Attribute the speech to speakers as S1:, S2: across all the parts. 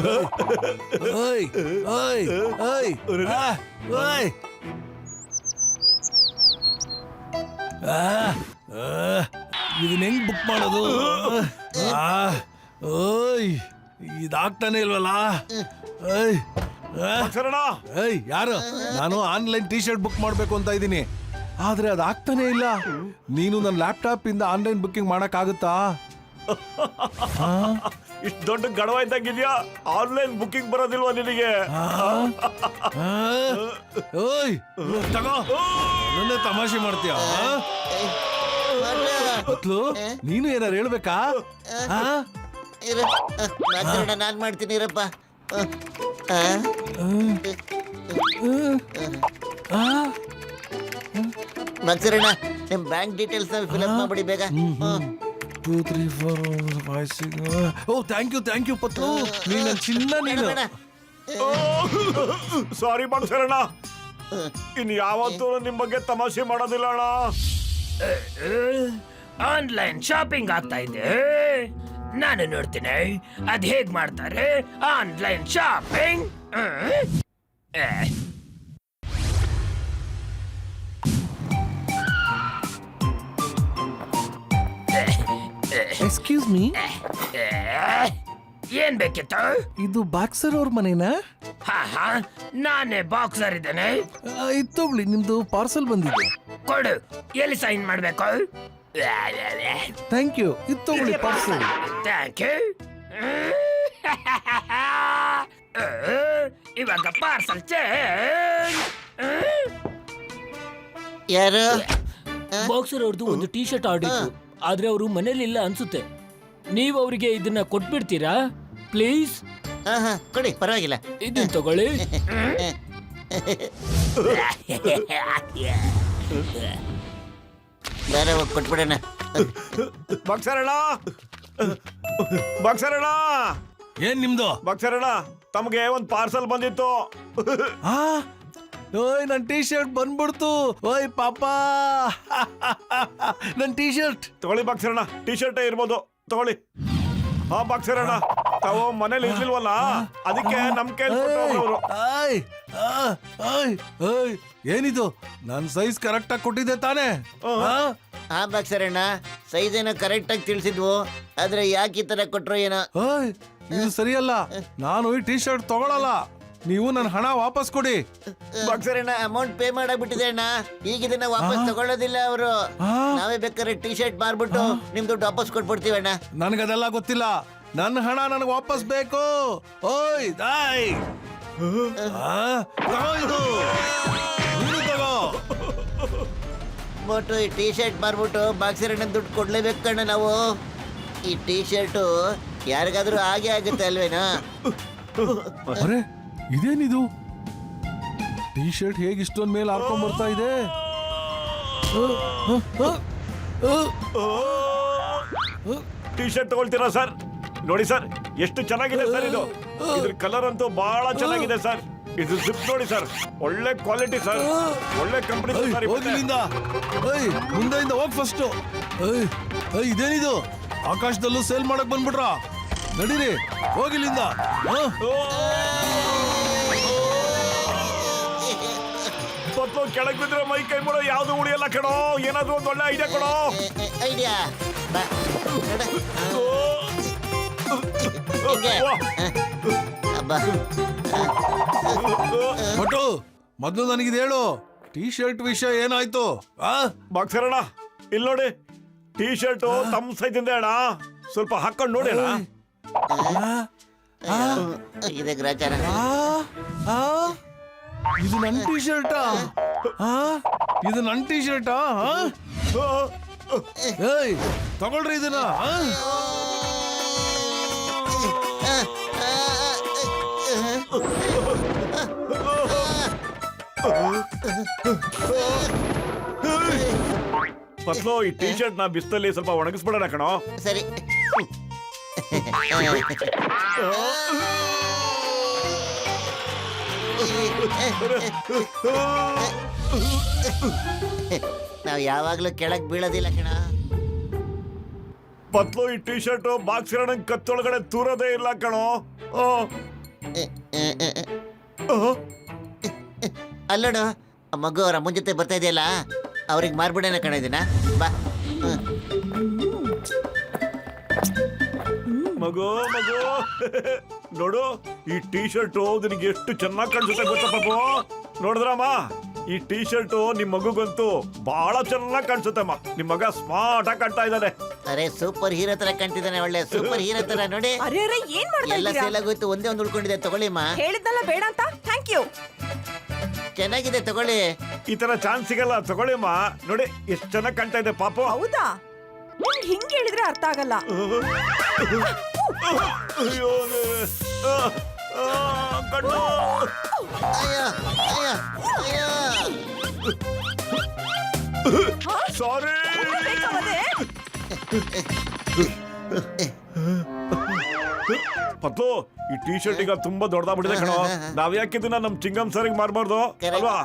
S1: ಓಯ್ ಓಯ್ ಓಯ್ ಓಯ್ ಇದನ್ನ ಹೆಂಗ್ ಬುಕ್ ಮಾಡೋದು? ಓಯ್ ಇದಾಗ್ತಾನೆ ಇಲ್ವಲ್ಲ. ಯಾರು? ನಾನು ಆನ್ಲೈನ್ ಟಿ ಶರ್ಟ್ ಬುಕ್ ಮಾಡ್ಬೇಕು ಅಂತ ಇದ್ದೀನಿ, ಆದ್ರೆ ಅದಾಗ್ತಾನೆ ಇಲ್ಲ. ನೀನು ನನ್ನ ಲ್ಯಾಪ್ಟಾಪ್ ಇಂದ ಆನ್ಲೈನ್ ಬುಕ್ಕಿಂಗ್ ಮಾಡಕ್ ಆಗುತ್ತಾ?
S2: ಇಷ್ಟು ದೊಡ್ಡ ಗಡವ ಇದ್ದಂಗಿದ್ಯಾ, ಆನ್ಲೈನ್ ಬುಕ್ಕಿಂಗ್ ಬರೋದಿಲ್ವಾ ನಿನಗೆ?
S1: ಓಯ್ ತಗೋ, ನನ್ನೇ ತಮಾಷೆ ಮಾಡ್ತೀಯ? ನೀನು ಏನಾರು ಹೇಳ್ಬೇಕಾ?
S3: ನಾನ್ ಮಾಡ್ತೀನಿ ಇರಪ್ಪ. ಮಕ್ಸರಣ್ಣ, ನಿಮ್ ಬ್ಯಾಂಕ್ ಡೀಟೇಲ್ಸ್ ಫಿಲ್ ಅಪ್ ಮಾಡ್ಬಿಡಿ ಬೇಗ.
S1: 2 3 4 5 6. ಓ ಥ್ಯಾಂಕ್ ಯು ಪತ್ಲು, ನೀನು ನನ್ನ ಚಿನ್ನ. ನೀನು
S2: ಸಾರಿ ಮಕ್ಸರಣ್ಣ, ಇನ್ ಯಾವತ್ತೂ ನಿಮ್ ಬಗ್ಗೆ ತಮಾಷೆ ಮಾಡೋದಿಲ್ಲ ಅಣ್ಣ.
S4: ಆನ್ಲೈನ್ ಶಾಪಿಂಗ್ ಆಗ್ತಾ ಇದೆ, ನಾನು ನೋಡ್ತೀನಿ ಅದ್ ಹೇಗ್ ಮಾಡ್ತಾರೆ ಆನ್ಲೈನ್ ಶಾಪಿಂಗ್.
S1: ಎಕ್ಸ್ಕ್ಯೂಸ್ ಮೀ,
S4: ಏನ್ ಬೇಕಿತ್ತು?
S1: ಇದು ಬಾಕ್ಸರ್ ಅವ್ರ ಮನೆನಾ?
S4: ಹಾ, ನಾನೇ ಬಾಕ್ಸರ್ ಇದ್ದೇನೆ.
S1: ಇದು ತಗೊಳ್ಳಿ, ನಿಮ್ದು ಪಾರ್ಸಲ್ ಬಂದಿದೆ.
S4: ಕೊಡು, ಎಲ್ಲಿ ಸೈನ್ ಮಾಡ್ಬೇಕು?
S1: ಥ್ಯಾಂಕ್ ಯು, ಇದು ತಗೊಳ್ಳಿ ಪಾರ್ಸಲ್.
S4: Thank you. ಇವಾಗ ಪಾರ್ಸಲ್ ಚೇಂಜ್.
S3: ಯಾರು?
S5: ಬಾಕ್ಸರ್ ಅವ್ರದ್ದು ಒಂದು ಟಿ ಶರ್ಟ್ ಆರ್ಡರ್ ಇತ್ತು, ಆದ್ರೆ ಅವರು ಮನೇಲಿ ಇಲ್ಲ ಅನ್ಸುತ್ತೆ. ನೀವು ಅವರಿಗೆ ಇದನ್ನ ಕೊಟ್ಬಿಡ್ತೀರಾ ಪ್ಲೀಸ್?
S3: ಕೊಡಿ, ಪರವಾಗಿಲ್ಲ.
S5: ಇದನ್ನ ತಗೊಳ್ಳಿ.
S3: ಬೇರೆ ಹೋಗಿ ಕೊಟ್ಬಿಡೋಣ.
S2: ಬಾಕ್ಸರಣ್ಣ,
S1: ಏನ್ ನಿಮ್ದು?
S2: ಬಾಕ್ಸರಣ್ಣ, ತಮಗೆ ಒಂದ್ ಪಾರ್ಸಲ್ ಬಂದಿತ್ತು.
S1: ಓಯ್ ನನ್ ಟಿ ಶರ್ಟ್ ಬಂದ್ಬಿಡ್ತು. ಓಯ್ ಪಾಪಾ, ನನ್ ಟಿ ಶರ್ಟ್
S2: ತಗೊಳ್ಳಿ ಬಾಕ್ಸರಣ್ಣ, ಟಿ ಶರ್ಟ್ ಇರ್ಬೋದು, ತಗೊಳ್ಳಿ. ಹಾ ಬಾಕ್ಸರಣ್ಣ, ತಾವು ಮನೇಲಿ ಇರ್ಲಿಲ್ವಲ್ಲ, ಅದಕ್ಕೆ ನಮ್ ಕೈಲಿ ಕೊಟ್ಟವ್ರು.
S1: ಏನಿದು? ನನ್ ಸೈಜ್ ಕರೆಕ್ಟ್ ಆಗಿ ಕೊಟ್ಟಿದ್ದೆ ತಾನೇ?
S3: ಹಾ ಬಾಕ್ಸರಣ್ಣ, ಸೈಜ್ ಏನೋ ಕರೆಕ್ಟ್ ಆಗಿ ತಿಳಿಸಿದ್ವು, ಆದ್ರೆ ಯಾಕೆ ಈ ತರ ಕೊಟ್ರು ಏನೋ.
S1: ಇದು ಸರಿಯಲ್ಲ, ನಾನು ಈ ಟಿ ಶರ್ಟ್ ತಗೊಳಲ್ಲ. ನೀವು ನನ್ನ ಹಣ ವಾಪಸ್ ಕೊಡಿ.
S3: ಬಾಕ್ಸರಣ್ಣ, ಅಮೌಂಟ್ ಪೇ ಮಾಡಾಗ್ಬಿಟ್ಟಿದೆ ಅಣ್ಣ, ಈಗ ಇದನ್ನ ವಾಪಸ್ ತಗೊಳ್ಳೋದಿಲ್ಲ ಅವರು. ನಾವೇ ಬೇಕಾದ್ರೆ ಟಿ ಶರ್ಟ್ ಮಾರ್ಬಿಟ್ಟು ನಿಮ್ ದುಡ್ಡು ವಾಪಸ್ ಕೊಟ್ಬಿಡ್ತೀವಿ ಅಣ್ಣ.
S1: ನನಗದೆಲ್ಲ ಗೊತ್ತಿಲ್ಲ, ನನ್ನ ಹಣ ನನಗೆ ವಾಪಸ್ ಬೇಕು. ಓಯ್ ದಾಯ್,
S3: ಮೋಟು, ಈ ಟಿ ಶರ್ಟ್ ಮಾರ್ಬಿಟ್ಟು ಬಾಕ್ಸರಣ್ಣ ದುಡ್ಡು ಕೊಡ್ಲೇಬೇಕು ಕಣ್ಣ ನಾವು. ಈ ಟಿ ಶರ್ಟು ಯಾರಿಗಾದ್ರೂ ಹಾಗೆ ಆಗುತ್ತೆ ಅಲ್ವೇನಾ?
S1: ಅರೆ ಇದೇನಿದು? ಟಿ ಶರ್ಟ್ ಹೇಗೆ ಇಷ್ಟೊಂದ್ ಮೇಲೆ ಹಾಕೊಂಡ್ ಬರ್ತಾ ಇದೆ?
S2: ಟಿ ಶರ್ಟ್ ತಗೊಳ್ತೀರಾ ಸರ್? ನೋಡಿ ಸರ್, ಎಷ್ಟು ಚೆನ್ನಾಗಿದೆ ಸರ್ ಇದು. ಇದ್ರ ಕಲರ್ ಅಂತೂ ಬಹಳ ಚೆನ್ನಾಗಿದೆ ಸರ್. ಇದು ಜಿಪ್ ನೋಡಿ ಸರ್, ಒಳ್ಳೆ ಕ್ವಾಲಿಟಿ ಸರ್, ಒಳ್ಳೆ ಕಂಪನಿ ಸರ್.
S1: ಹೋಗಿಲ್ಲಿಂದ, ಮುಂದೆಯಿಂದ ಹೋಗ್ ಫಸ್ಟ್. ಇದೇನಿದು? ಆಕಾಶದಲ್ಲೂ ಸೇಲ್ ಮಾಡಕ್ ಬಂದ್ಬಿಟ್ರ? ನಡೀರಿ, ಹೋಗಿಲ್ಲಿಂದ.
S2: ಕೆಳಗ್ ಬಿದ್ರೆ ಮೈ ಕೈ ಮಾಡೋ ಯಾವ್ದು ಉಳಿಯಲ್ಲ ಕಣೋ. ಏನಾದ್ರು ಒಂದು ಒಳ್ಳೆ ಐಡಿಯಾ ಕೊಡೋ.
S3: ಐಡಿಯಾ
S1: ಬಟ್ಟು ಮೊದ್ಲು ನನಗಿದು ಹೇಳು, ಟಿ ಶರ್ಟ್ ವಿಷಯ ಏನಾಯ್ತು?
S2: ಬಾಕ್ಸರಣ್ಣ, ಇಲ್ಲಿ ನೋಡಿ, ಟಿ ಶರ್ಟ್ ತಮ್ಮ ಸೈಜ್ ಇಂದ ಅಣ್ಣ, ಸ್ವಲ್ಪ ಹಾಕೊಂಡ್ ನೋಡಿ ಅಣ್ಣ.
S3: ಇದೆ ಗ್ರಾಚಾರ.
S1: ಇದು ನನ್ ಟಿ ಶರ್ಟಾ? ಇದು ನನ್ ಟಿ ಶರ್ಟಾ? ಏಯ್ ತಗೊಳ್ರಿ ಇದನ್ನ.
S2: ಪತ್ಲೋ, ಈ ಟಿ ಶರ್ಟ್ ನಾ ಬಿಸ್ತಲ್ಲಿ ಸ್ವಲ್ಪ ಒಣಗಿಸ್ಬಿಡೋಣ ಕಣೋ.
S3: ಸರಿ. ನಾವ್ ಯಾವಾಗ್ಲೂ ಕೆಳಗ್ ಬೀಳೋದಿಲ್ಲ ಕಣ.
S2: ಪತ್ಲು, ಈ ಟಿ ಶರ್ಟ್ ಬಾಕ್ಸಿರೋಣ ಕತ್ತೊಳಗಡೆ ತೂರದೇ ಇಲ್ಲ ಕಣೋ.
S3: ಅಲ್ಲೋಡು ಆ ಮಗು ಅವ್ರ ಅಮ್ಮನ ಜೊತೆ ಬರ್ತಾ ಇದೆಯಲ್ಲ ಅವ್ರಿಗೆ ಮಾರ್ಬಿಡೋಣ ಕಣ ಇದನ್ನ ಬಾ
S2: ಮಗು ಮಗು ನೋಡು ಈ ಟೀ ಶರ್ಟ್ ನಿನಗೆ ಎಷ್ಟು ಚೆನ್ನಾಗಿ ಕಾಣಿಸುತ್ತೆ ಗೊತ್ತಾ ಪಾಪು ನೋಡಿದ್ರಮ್ಮ ಈ ಟೀ ಶರ್ಟ್ ನಿಮ್ ಮಗುಗಂತೂ ಬಹಳ ಚೆನ್ನಾಗಿ ಕಾಣಿಸುತ್ತಮ್ಮ ನಿಮ್ ಮಗ ಸ್ಮಾರ್ಟ್ ಆಗಿ ಕಾಣ್ತಾ ಇದ್ದಾನೆ
S3: ಅರೆ ಸೂಪರ್ ಹೀರೋ ತರ ಕಾಣ್ತಿದ್ದಾನೆ ಒಳ್ಳೆ ಸೂಪರ್ ಹೀರೋ ತರ ನೋಡಿ
S6: ಅರೆ ಅರೆ ಏನ್ ಮಾಡ್ತಾ
S3: ಎಲ್ಲ
S6: ಇದ್ದೀರಾ
S3: ಸೇಲ್ ಆಗೋಯ್ತು ಒಂದೇ ಒಂದು ಉಳ್ಕೊಂಡಿದೆ ತಗೊಳ್ಳಿಮ್ಮ
S6: ಹೇಳಿದ್ನಲ್ಲ ಬೇಡ ಅಂತ ಥ್ಯಾಂಕ್ ಯು
S3: ಚೆನ್ನಾಗಿದೆ ತಗೊಳ್ಳಿ
S2: ಈ ತರ ಚಾನ್ಸ್ ಸಿಗಲ್ಲ ತಗೊಳ್ಳಿಮ್ಮ ನೋಡಿ ಎಷ್ಟು ಚೆನ್ನಾಗಿ ಕಾಣ್ತಾ ಇದೆ ಪಾಪು
S6: ಹೌದಾ ನಿಮ್ಗೆ ಹಿಂಗ್ ಹೇಳಿದ್ರೆ ಅರ್ಥ ಆಗಲ್ಲ
S2: ಅಯ್ಯೋ ಕಣ್ಣು
S3: ಅಯ್ಯೋ ಅಯ್ಯೋ ಅಯ್ಯೋ
S2: ಸಾರಿ
S6: ಬೇಕಾವದೆ?
S2: ಪತ್ತು ಈ ಟೀ ಶರ್ಟ್ ಈಗ ತುಂಬಾ ದೊಡ್ಡದಾಗ್ಬಿಟ್ಟಿದೆ ಕಣೋ ನಾವ್ ಯಾಕಿದನ್ನ ನಮ್ ಚಿಂಗಮ್ ಸರ್ಗೆ ಮಾರ್ಬಾರ್ದು ಅಲ್ವಾ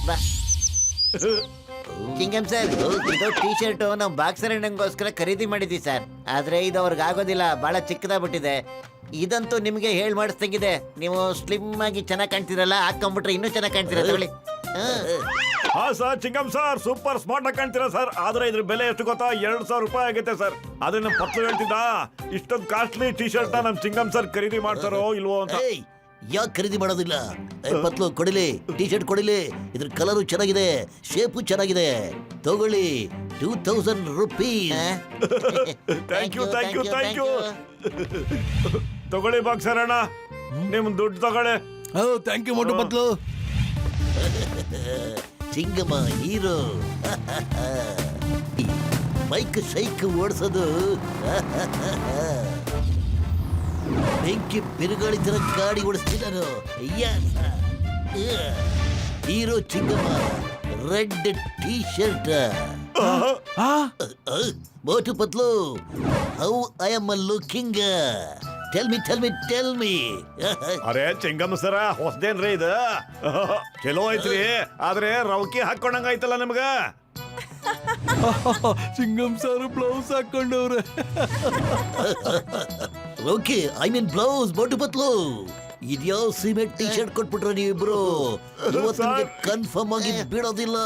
S3: ಬಾ ಚಿಂಗಮ್ ಸರ್ ಇದು ಟೀ ಶರ್ಟ್ ನಾವು ಬಾಕ್ಸರ್ ಅಣ್ಣಂಗೋಸ್ಕರ ಖರೀದಿ ಮಾಡಿದ್ವಿ ಸರ್ ಆದ್ರೆ ಇದು ಅವ್ರಿಗೆ ಆಗೋದಿಲ್ಲ ಬಹಳ ಚಿಕ್ಕದಾಗ್ಬಿಟ್ಟಿದೆ ಇದಂತೂ ನಿಮ್ಗೆ ಹೇಳ್ ಮಾಡಿಸ್ದಂಗಿದೆ ನೀವು ಸ್ಲಿಮ್ ಆಗಿ ಚೆನ್ನಾಗಿ ಕಾಣ್ತಿರಲ್ಲ ಹಾಕೊಂಡ್ಬಿಟ್ರೆ ಇನ್ನೂ ಚೆನ್ನಾಗಿ ಕಾಣ್ತೀರ ತಗೊಳ್ಳಿ
S2: ಹಾ ಸರ್ ಚಿಂಗಮ್ ಸರ್ ಸೂಪರ್ ಸ್ಮಾರ್ಟ್ ಆಗಿ ಕಾಣ್ತೀರಾ ಸರ್ ಆದ್ರೆ ಇದ್ರ ಬೆಲೆ ಎಷ್ಟು ಗೊತ್ತಾ 2,000 ರೂಪಾಯಿ ಆಗುತ್ತೆ ಸರ್ ಆದ್ರೆ ನಮ್ ಪತ್ತು ಹೇಳ್ತಿದ್ದ ಇಷ್ಟೊಂದು ಕಾಸ್ಟ್ಲಿ ಟೀ ಶರ್ಟ್ ನಮ್ ಚಿಂಗಮ್ ಸರ್ ಖರೀದಿ ಮಾಡ್ತಾರೋ ಇಲ್ವೋ ಅಂತ
S7: ಯಾಕೆ ಖರೀದಿ ಮಾಡೋದಿಲ್ಲ ಪತ್ಲು ಕೊಡಿಲಿ ಟಿ ಶರ್ಟ್ ಕೊಡಿಲಿ ಇದ್ರ ಕಲರು ಚೆನ್ನಾಗಿದೆ ಶೇಪು ಚೆನ್ನಾಗಿದೆ ತಗೊಳ್ಳಿ 2,000 rupees
S2: thank you thank you thank you ತಗೊಳ್ಳಿ ಬಾಕ್ಸರ್ ಅಣ್ಣ ನಿಮ್ ದುಡ್ಡು ತಗೊಳ್ಳಿ
S1: ಥ್ಯಾಂಕ್ ಯು ಮೋಟು ಪತ್ಲು
S7: ಚಿಂಗಮ್ಮ ಹೀರೋ ಬೈಕ್ ಶೈಕ್ ಓಡಿಸೋದು ಬೆಂಕಿ ಬಿರುಗಾಳಿ ತರ ಗಾಡಿ ಓಡಿಸ್ತೀನಿ ನಾನು ಹೀರೋ ಚಿಂಗಮ್ಮ red T-shirt Motu Patlu how I am looking tell me
S2: ಅರೆ ಚಿಂಗಮ್ ಸರ ಹೊಸದೇನ್ರಿ ಇದು ಚಲೋ ಐತ್ರಿ ಆದ್ರೆ ರೌಕಿ ಹಾಕೊಂಡಂಗ ಐತಲ್ಲ ನಿಮ್ಗ
S1: ಚಿಂಗಮ್ ಸರ್ ಬ್ಲೌಸ್ ಹಾಕೊಂಡವ್ರೆ
S7: okay I mean blouse Motu Patlu ಇದ್ಯಾವ ಸಿಮೆಂಟ್ ಟಿ ಶರ್ಟ್ ಕೊಟ್ಬಿಟ್ರೆ ನೀವಿಬ್ರು ಇವತ್ತು ನಿಮ್ಗೆ ಕನ್ಫರ್ಮ್ ಆಗಿ ಬಿಡೋದಿಲ್ಲ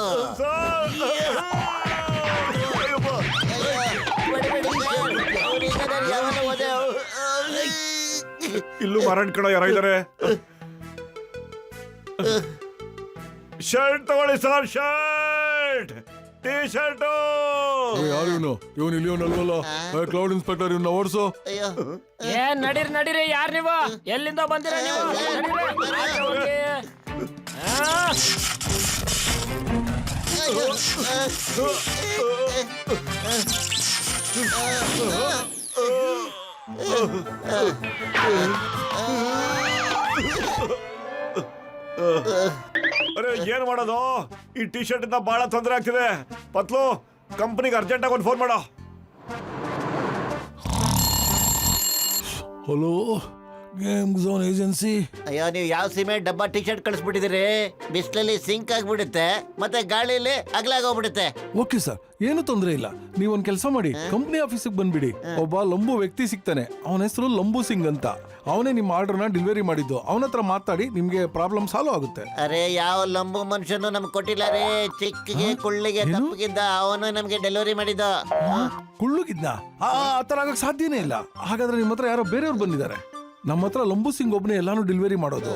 S2: ಇಲ್ಲೂ ಮಾರಾಟ ಕಡೆ ಯಾರ ಇದಾರೆ ಶರ್ಟ್ ತಗೊಳ್ಳಿ ಸರ್ ಶರ್ಟ್ ಟೀ ಶರ್ಟ್
S1: ಯಾರು ಇವನು ಇಲ್ಲಿ ಇವನಲ್ವಲ್ಲ ಕ್ಲೌಡ್ ಇನ್ಸ್ಪೆಕ್ಟರ್ ಇವನ್ನ ಓಡಿಸು
S3: ಅಯ್ಯೋ
S5: ಏನ್ ನಡೀರಿ ಯಾರ್ ನೀವು ಎಲ್ಲಿಂದ ಬಂದಿರ ನೀವು ನಡೀರಿ. ಆಚೆ ಹೋಗಿ. ಆ,
S2: ಅರೆ ಏನ್ ಮಾಡೋದು ಈ ಟಿ ಶರ್ಟ್ ಇಂದ ಬಹಳ ತೊಂದರೆ ಆಗ್ತಿದೆ ಪತ್ಲು ಕಂಪನಿಗೆ ಅರ್ಜೆಂಟ್ ಆಗಿ ಒಂದು ಫೋನ್ ಮಾಡೋ
S1: ಹಲೋ ಗೇಮ್ ಝೋನ್ ಏಜೆನ್ಸಿ
S3: ಅಯ್ಯೋ ನೀವು ಯಾವ ಸಿಮೆಂಟ್ ಡಬ್ಬಾ ಟಿ ಶರ್ಟ್ ಕಳಿಸ್ಬಿಟ್ಟಿದಿರಿ ಬಿಸಿಲಲ್ಲಿ ಸಿಂಕ್ ಆಗ್ಬಿಡುತ್ತೆ ಮತ್ತೆ ಗಾಳಿಲಿ ಅಗ್ಲಾಗೋಗ್ಬಿಡುತ್ತೆ
S1: ಓಕೆ ಸರ್ ಏನು ತೊಂದರೆ ಇಲ್ಲ ನೀವೊಂದ್ ಕೆಲಸ ಮಾಡಿ ಕಂಪ್ನಿ ಆಫೀಸಿಗೆ ಬಂದ್ಬಿಡಿ ಒಬ್ಬ ಲಂಬು ವ್ಯಕ್ತಿ ಸಿಗ್ತಾನೆ ಅವನ ಹೆಸರು ಲಂಬು ಸಿಂಗ್ ಅಂತ ಅವನೇ ನಿಮ್ಮ ಆರ್ಡರ್ನ ಡೆಲಿವರಿ ಮಾಡಿದ್ದು ಅವನ ಹತ್ರ ಮಾತಾಡಿ ನಿಮ್ಗೆ ಪ್ರಾಬ್ಲಮ್ ಸಾಲ್ವ್ ಆಗುತ್ತೆ
S3: ಅರೆ ಯಾವ ಲಂಬು ಮನುಷ್ಯನು ನಮ್ಗೆ ಕೊಟ್ಟಿಲ್ಲ ರೇ ಚಿಕ್ಕಗೆ ಕುಳ್ಳಿಗೆ ತಪ್ಪಗಿದ್ದ ಅವನು ನಮ್ಗೆ ಡೆಲಿವರಿ ಮಾಡಿದ
S1: ಕುಳ್ಳುಗಿದ್ನ ಆ ತರ ಆಗಕ್ ಸಾಧ್ಯನೇ ಇಲ್ಲ ಹಾಗಾದ್ರೆ ನಿಮ್ಮ ಹತ್ರ ಯಾರೋ ಬೇರೆಯವ್ರು ಬಂದಿದ್ದಾರೆ ನಮ್ಮ ಹತ್ರ ಲಂಬು ಸಿಂಗ್ ಒಬ್ಬನೇ ಎಲ್ಲಾನು ಡೆಲಿವರಿ ಮಾಡೋದು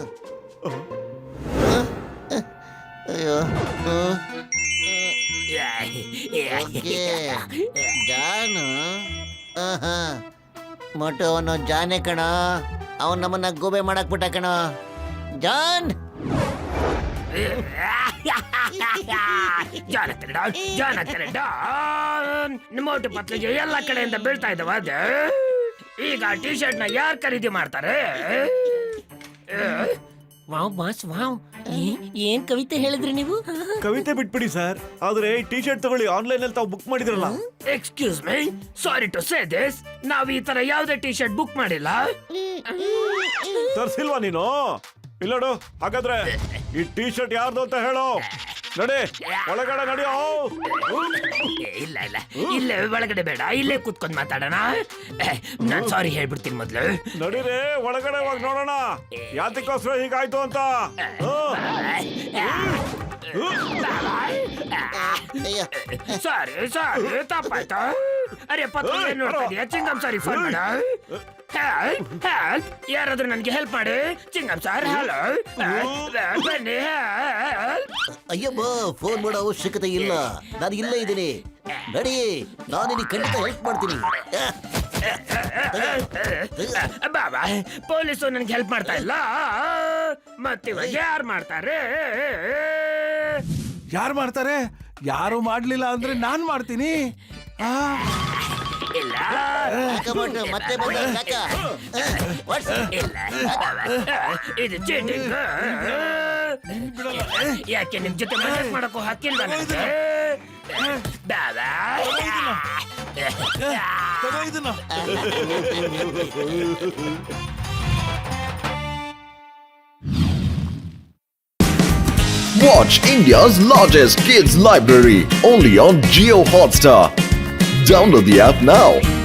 S3: ಅಯ್ಯೋ ಓಕೆ. ಜಾನು ಮೊಟ್ಟು ಅವನು ಜಾನೆ ಕಣ ಅವನ್ ನಮ್ಮನ್ನ ಗೂಬೆ ಮಾಡಕ್ ಬಿಟ್ಟ ಕಣ ಜಾನ್
S5: ಮೋಟು ಪತ್ಲಿಗೆ ಎಲ್ಲ ಕಡೆಯಿಂದ ಬೀಳ್ತಾ ಇದ್ದಾವ ಅದು ಈಗ ಟಿ ಶರ್ಟ್ ನ ಯಾರು ಖರೀದಿ ಮಾಡ್ತಾರೆ ವಾವ್ ಬಾಸ್ ವಾವ್ ಏನ್ ಕವಿತೆ ಹೇಳಿದ್ರಿ ನೀವು
S2: ಕವಿತೆ ಬಿಟ್ಬಿಡಿ ಸರ್ ಆದ್ರೆ ಈ ಟಿ ಶರ್ಟ್ ತಗೊಳ್ಳಿ ಆನ್ಲೈನ್ ಅಲ್ಲಿ ತಾವು ಬುಕ್ ಮಾಡಿದ್ರಲ್ಲ
S5: excuse me sorry to say this ನಾವ್ ಈ ತರ ಯಾವ್ದೇ ಟಿ ಶರ್ಟ್ ಬುಕ್ ಮಾಡಿಲ್ಲ
S2: ತರ್ಸಿಲ್ವಾ ನೀನು ಇಲ್ಲೋಡು ಹಾಗಾದ್ರೆ ಈ ಟಿ ಶರ್ಟ್ ಯಾರ್ದು ಅಂತ ಹೇಳು ನಡಿ ಒಳಗಡೆ ನಡಿಯೋ
S5: ಇಲ್ಲ
S4: ಇಲ್ಲ ಇಲ್ಲೇ ಒಳಗಡೆ ಬೇಡ ಇಲ್ಲೇ ಕೂತ್ಕೊಂಡ್ ಮಾತಾಡೋಣ ನಾನ್ ಸಾರಿ ಹೇಳ್ಬಿಡ್ತೀನಿ ಮೊದ್ಲು
S2: ನಡೀರಿ ಒಳಗಡೆ ಹೋಗಿ ನೋಡೋಣ ಯಾತಕ್ಕೋಸ್ಕರ ಹೀಗಾಯ್ತು ಅಂತ
S3: ಅಯ್ಯೋ
S4: ಸಾರಿ ತಪ್ಪಾಯ್ತು ಅರೆ ಪತ್ರ ನೋಡ್ತಾ ಇದೀಯ ಚಿಂಗಮ್ ಸಾರಿ ಫೋನ್ ಮಾಡ ಯಾರಾದ್ರೂ ನನ್ಗೆ ಹೆಲ್ಪ್ ಮಾಡಿ ಚಿಂಗಮ್ ಸರ್ ಹಲೋ ಬನ್ನಿ
S7: ಅಯ್ಯಮ್ಮ ಫೋನ್ ಮಾಡೋ ಅವಶ್ಯಕತೆ ಇಲ್ಲ, ನಾನು ಇಲ್ಲೇ ಇದ್ದೀನಿ. ನಡಿ, ನಾನು ನಿನಗೆ ಖಂಡಿತ ಹೆಲ್ಪ್ ಮಾಡ್ತೀನಿ.
S4: ಬಾಬಾ ಪೊಲೀಸು ನನ್ಗೆ ಹೆಲ್ಪ್ ಮಾಡ್ತಾ ಇಲ್ಲ ಮತ್ತಿವಾಗ ಯಾರು ಮಾಡ್ತಾರೆ
S1: ಯಾರು ಮಾಡ್ತಾರೆ? ಯಾರು ಮಾಡ್ಲಿಲ್ಲ ಅಂದ್ರೆ ನಾನ್ ಮಾಡ್ತೀನಿ. ಆ,
S4: ಇಲ್ಲ
S3: ಹಾಕಬಿಟ್ಟು ಮತ್ತೆ ಬಂದ ಕಾಕ.
S4: ಇಲ್ಲ ಇದು ಚೀಟಿಂಗ್ ಯಾಕೆ ನಿಮ್ ಜೊತೆ ಮಜಾಕ್ ಮಾಡಕ್ಕೂ ಹಾಕಿಲ್ವಾ ನನಗೆ ಬಾಬಾ
S1: ತಗೋ ಇದನ್ನ.
S8: Watch India's largest kids library only on Geo Hotstar. Download the app now.